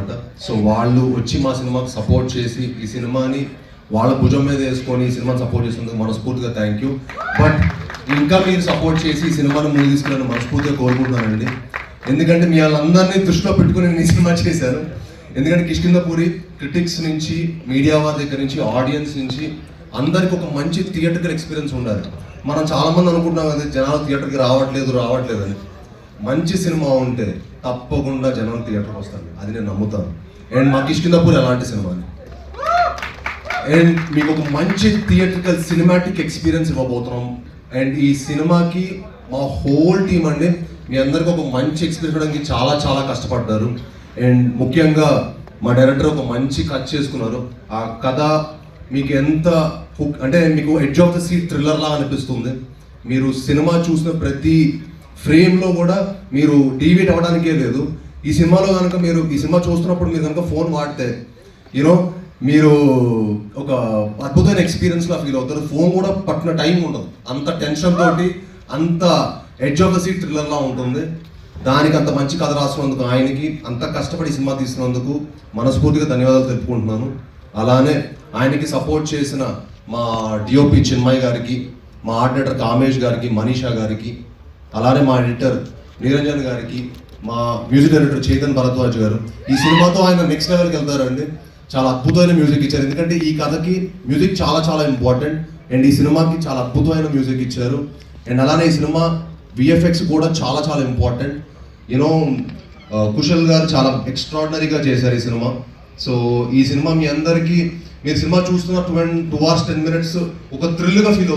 అనమాట. సో వాళ్ళు వచ్చి మా సినిమాకి సపోర్ట్ చేసి ఈ సినిమాని వాళ్ళ భుజం మీద వేసుకొని ఈ సినిమాని సపోర్ట్ చేసినందుకు మనస్ఫూర్తిగా థ్యాంక్ యూ. బట్ ఇంకా మీరు సపోర్ట్ చేసి ఈ సినిమాని ముందు తీసుకుని మనస్ఫూర్తిగా కోరుకుంటున్నానండి. ఎందుకంటే మీ వాళ్ళందరినీ దృష్టిలో పెట్టుకుని నేను ఈ సినిమా చేశాను. ఎందుకంటే కిష్కింధపురి క్రిటిక్స్ నుంచి, మీడియా వారి దగ్గర నుంచి, ఆడియన్స్ నుంచి అందరికి ఒక మంచి థియేటర్కల్ ఎక్స్పీరియన్స్ ఉండాలి. మనం చాలామంది అనుకుంటున్నాం కదా జనాలు థియేటర్కి రావట్లేదు అని. మంచి సినిమా ఉంటే తప్పకుండా జనాలు థియేటర్కి వస్తారు, అది నేను నమ్ముతాను. అండ్ మా కిష్కింధపురి అలాంటి సినిమాని. అండ్ మీకు ఒక మంచి థియేటర్కల్ సినిమాటిక్ ఎక్స్పీరియన్స్ ఇవ్వబోతున్నాం. అండ్ ఈ సినిమాకి మా హోల్ టీమ్ అండి మీ అందరికి ఒక మంచి ఎక్స్పీరియన్స్ ఇవ్వడానికి చాలా చాలా కష్టపడ్డారు. అండ్ ముఖ్యంగా మా డైరెక్టర్ ఒక మంచి కథ చేసుకున్నారు. ఆ కథ మీకు ఎంత అంటే మీకు edge of the seat thriller లా అనిపిస్తుంది. మీరు సినిమా చూసిన ప్రతి ఫ్రేమ్లో కూడా మీరు డీవియేట్ అవ్వడానికే లేదు. ఈ సినిమాలో కనుక మీరు ఈ సినిమా చూస్తున్నప్పుడు మీరు కనుక ఫోన్ వాడితే యూనో మీరు ఒక అద్భుతమైన ఎక్స్పీరియన్స్లా ఫీల్ అవుతారు. ఫోన్ కూడా పట్టిన టైం ఉండదు, అంత టెన్షన్ తోటి అంత ఎడ్జ్ ఆఫ్ ద సీట్ థ్రిల్లర్లా ఉంటుంది. దానికి అంత మంచి కథ రాసినందుకు ఆయనకి, అంత కష్టపడి సినిమా తీసినందుకు మనస్ఫూర్తిగా ధన్యవాదాలు తెలుపుకుంటున్నాను. అలానే ఆయనకి సపోర్ట్ చేసిన మా డిఓపి చిన్మయ్ గారికి, మా ఆర్ట్ డైరెక్టర్ కామేష్ గారికి, మనీషా గారికి, అలానే మా ఎడిటర్ నిరంజన్ గారికి, మా మ్యూజిక్ డైరెక్టర్ చేతన్ భరద్వాజ్ గారు. ఈ సినిమాతో ఆయన నెక్స్ట్ లెవెల్కి వెళ్తారండి. చాలా అద్భుతమైన మ్యూజిక్ ఇచ్చారు. ఎందుకంటే ఈ కథకి మ్యూజిక్ చాలా చాలా ఇంపార్టెంట్. అండ్ ఈ సినిమాకి చాలా అద్భుతమైన మ్యూజిక్ ఇచ్చారు. అండ్ అలానే ఈ సినిమా విఎఫ్ఎక్స్ కూడా చాలా చాలా ఇంపార్టెంట్. యూనో కుశల్ గారు చాలా ఎక్స్ట్రాడినరీగా చేశారు ఈ సినిమా. సో ఈ సినిమా మీ అందరికీ, మీరు సినిమా చూస్తున్న 2 hours 10 minutes ఒక థ్రిల్గా ఫీల్